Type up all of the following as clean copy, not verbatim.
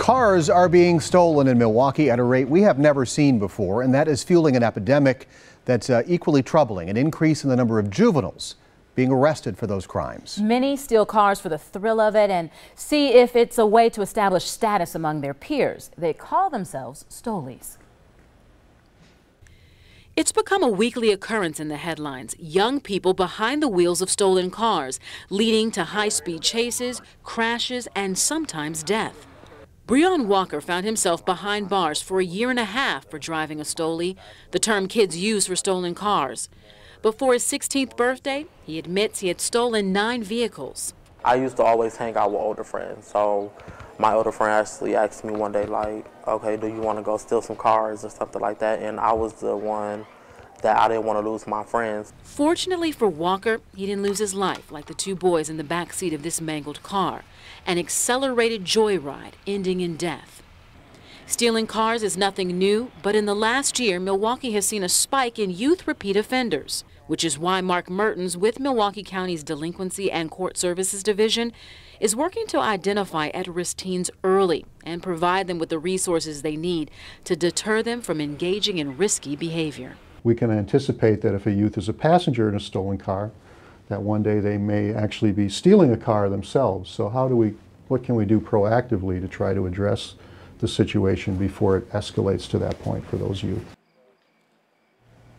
Cars are being stolen in Milwaukee at a rate we have never seen before, and that is fueling an epidemic that's equally troubling, an increase in the number of juveniles being arrested for those crimes. Many steal cars for the thrill of it and see if it's a way to establish status among their peers. They call themselves Stollies. It's become a weekly occurrence in the headlines. Young people behind the wheels of stolen cars, leading to high-speed chases, crashes, and sometimes death. Breon Walker found himself behind bars for a year and a half for driving a Stollie, the term kids use for stolen cars. But for his 16th birthday, he admits he had stolen 9 vehicles. I used to always hang out with older friends, so my older friend actually asked me one day, like, okay, do you want to go steal some cars or something like that? And I was the one that I didn't want to lose my friends. Fortunately for Walker, he didn't lose his life like the 2 boys in the back seat of this mangled car. An accelerated joyride ending in death. Stealing cars is nothing new, but in the last year, Milwaukee has seen a spike in youth repeat offenders, which is why Mark Mertens with Milwaukee County's Delinquency and Court Services Division is working to identify at-risk teens early and provide them with the resources they need to deter them from engaging in risky behavior. We can anticipate that if a youth is a passenger in a stolen car, that one day they may actually be stealing a car themselves. So what can we do proactively to try to address the situation before it escalates to that point for those youth?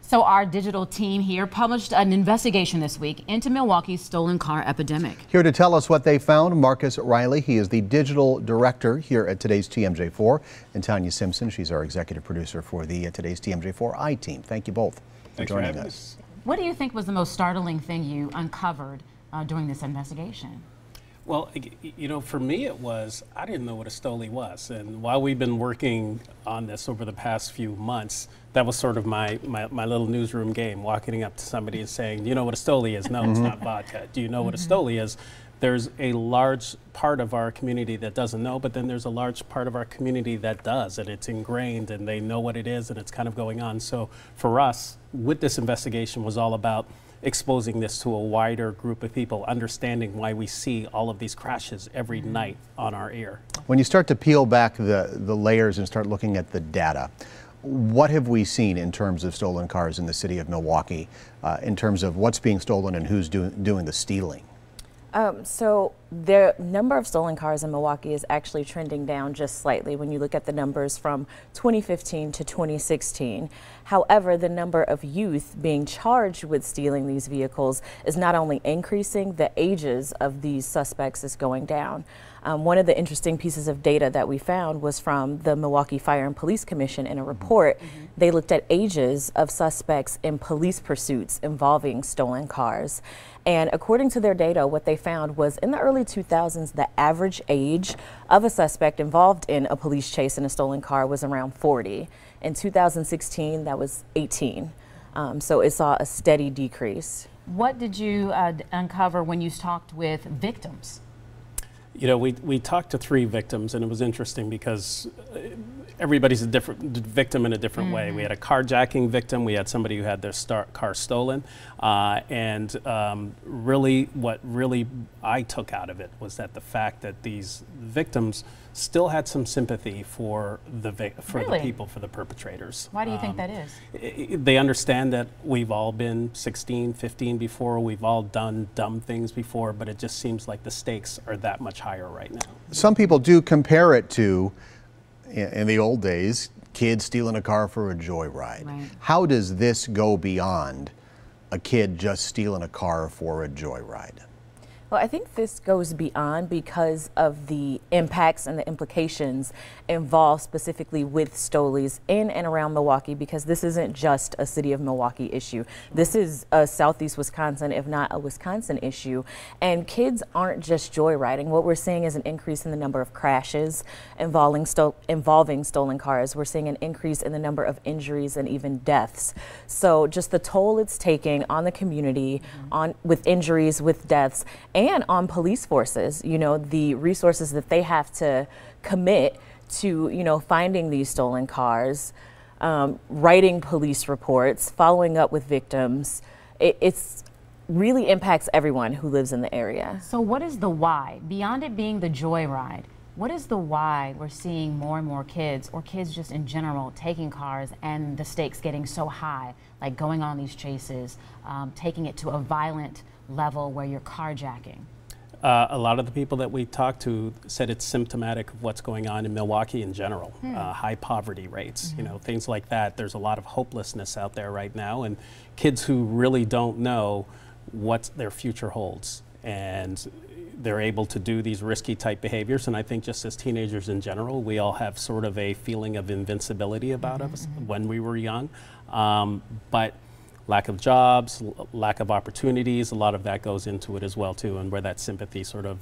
So our digital team here published an investigation this week into Milwaukee's stolen car epidemic. Here to tell us what they found, Marcus Riley. He is the digital director here at today's TMJ4. And Tonya Simpson, she's our executive producer for the today's TMJ4 team. Thank you both for joining us. What do you think was the most startling thing you uncovered during this investigation? Well, you know, for me it was, I didn't know what a Stollie was. And while we've been working on this over the past few months, that was sort of my little newsroom game, walking up to somebody and saying, do you know what a Stollie is? No, it's not vodka. Do you know what a Stollie is? There's a large part of our community that doesn't know, but then there's a large part of our community that does, and it's ingrained and they know what it is and it's kind of going on. So for us, with this investigation was all about exposing this to a wider group of people, understanding why we see all of these crashes every night on our air. When you start to peel back the layers and start looking at the data, what have we seen in terms of stolen cars in the city of Milwaukee, in terms of what's being stolen and who's doing the stealing? So the number of stolen cars in Milwaukee is actually trending down just slightly when you look at the numbers from 2015 to 2016. However, the number of youth being charged with stealing these vehicles is not only increasing, the ages of these suspects is going down. One of the interesting pieces of data that we found was from the Milwaukee Fire and Police Commission in a report. They looked at ages of suspects in police pursuits involving stolen cars. And according to their data, what they found was in the early 2000s, the average age of a suspect involved in a police chase in a stolen car was around 40. In 2016, that was 18. So it saw a steady decrease. What did you uncover when you talked with victims? You know, we talked to 3 victims, and it was interesting because everybody's a different victim in a different way. We had a carjacking victim, we had somebody who had their car stolen, and really what I took out of it was that the fact that these victims still had some sympathy for the people, for the perpetrators. Why do you think that is? They understand that we've all been 16, 15 before, we've all done dumb things before, but it just seems like the stakes are that much higher right now. Some people do compare it to, in the old days, kids stealing a car for a joyride. Right. How does this go beyond a kid just stealing a car for a joyride? Well, I think this goes beyond because of the impacts and the implications involved specifically with Stollies in and around Milwaukee, because this isn't just a city of Milwaukee issue. This is a Southeast Wisconsin, if not a Wisconsin issue. And kids aren't just joyriding. What we're seeing is an increase in the number of crashes involving stolen cars. We're seeing an increase in the number of injuries and even deaths. So just the toll it's taking on the community, with injuries, with deaths, and on police forces, you know, the resources that they have to commit to, you know, finding these stolen cars, writing police reports, following up with victims. It's really impacts everyone who lives in the area. So what is the why? Beyond it being the joyride, What is the why we're seeing more and more kids, or kids just in general, taking cars and the stakes getting so high, like going on these chases, taking it to a violent level where you're carjacking? A lot of the people that we talked to said it's symptomatic of what's going on in Milwaukee in general. High poverty rates, you know, things like that. There's a lot of hopelessness out there right now, and kids who really don't know what their future holds. And they're able to do these risky type behaviors, and I think just as teenagers in general, we all have sort of a feeling of invincibility about us when we were young. But lack of jobs, lack of opportunities, a lot of that goes into it as well too, and where that sympathy sort of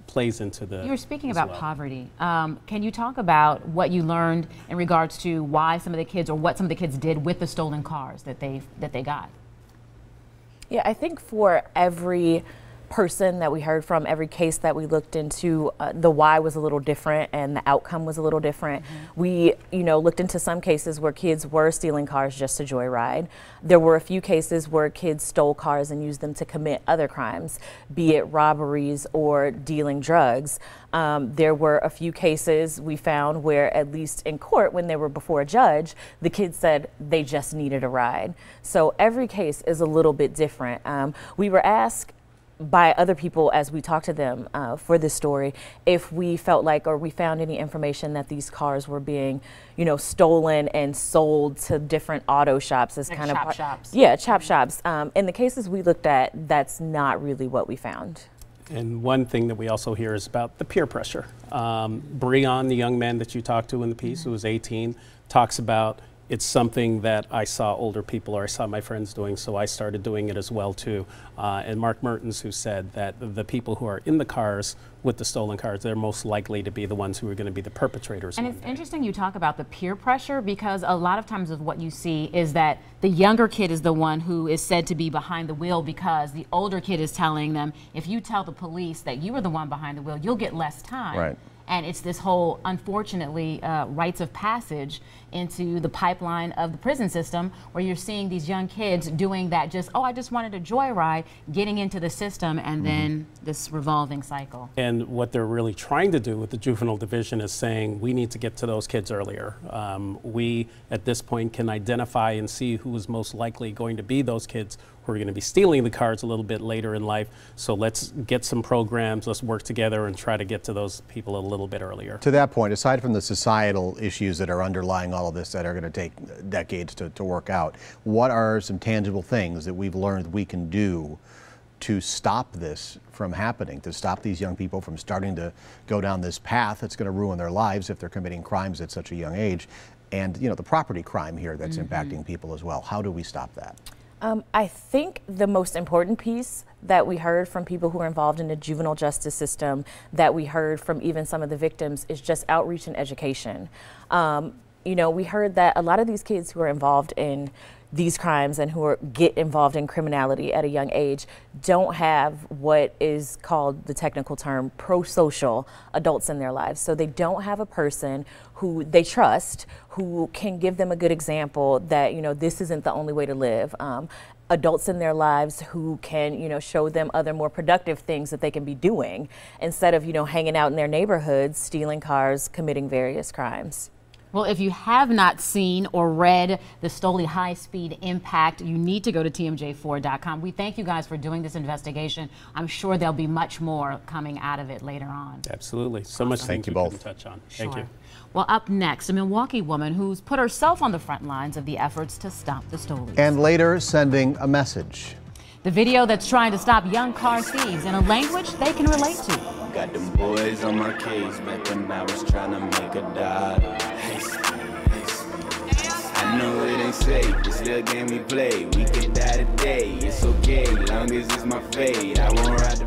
plays into the. You were speaking about poverty. Can you talk about what you learned in regards to why some of the kids, or what some of the kids did with the stolen cars that they got? Yeah, I think for every person that we heard from, every case that we looked into, the why was a little different and the outcome was a little different. We, looked into some cases where kids were stealing cars just to joyride. There were a few cases where kids stole cars and used them to commit other crimes, be it robberies or dealing drugs. There were a few cases we found where, at least in court, when they were before a judge, the kids said they just needed a ride. So every case is a little bit different. We were asked by other people as we talked to them for this story if we felt like, or we found any information that these cars were being, stolen and sold to different auto shops as like kind of chop shops. Yeah, chop shops. In the cases we looked at, that's not really what we found. And one thing that we also hear is about the peer pressure. Breon, the young man that you talked to in the piece, who was 18, talks about it's something that I saw older people, or I saw my friends doing, so I started doing it as well too. And Mark Mertens, who said that the people who are in the cars with the stolen cars, they're most likely to be the ones who are going to be the perpetrators. And it's interesting you talk about the peer pressure, because a lot of times of what you see is that the younger kid is the one who is said to be behind the wheel, because the older kid is telling them, if you tell the police that you were the one behind the wheel, you'll get less time. Right. And it's this whole, unfortunately, rites of passage into the pipeline of the prison system, where you're seeing these young kids doing that, just, oh, I just wanted a joyride, getting into the system, and then this revolving cycle. And what they're really trying to do with the juvenile division is saying, we need to get to those kids earlier. We, at this point, can identify and see who is most likely going to be those kids who are going to be stealing the cars a little bit later in life. So let's get some programs, let's work together and try to get to those people a little bit earlier. To that point, aside from the societal issues that are underlying all of this that are going to take decades to work out, what are some tangible things that we've learned we can do to stop this from happening, to stop these young people from starting to go down this path that's going to ruin their lives if they're committing crimes at such a young age? And, the property crime here that's impacting people as well. How do we stop that? I think the most important piece that we heard from people who are involved in the juvenile justice system, that we heard from even some of the victims, is just outreach and education. We heard that a lot of these kids who are involved in these crimes and who get involved in criminality at a young age don't have what is called, the technical term, pro-social adults in their lives. So they don't have a person who they trust, who can give them a good example that, this isn't the only way to live. Adults in their lives who can, show them other more productive things that they can be doing, instead of, hanging out in their neighborhoods, stealing cars, committing various crimes. Well, if you have not seen or read the Stollies High-Speed Impact, you need to go to tmj4.com. We thank you guys for doing this investigation. I'm sure there'll be much more coming out of it later on. Absolutely. So much Thank you we both. couldn't touch on. Sure. Thank you. Well, up next, a Milwaukee woman who's put herself on the front lines of the efforts to stop the Stollies. And later, sending a message. The video that's trying to stop young car thieves in a language they can relate to. Got them boys on my case back when I was trying to make a dollar. I know it ain't safe, but still game we play. We could die today, it's okay, long as it's my fate. I won't ride the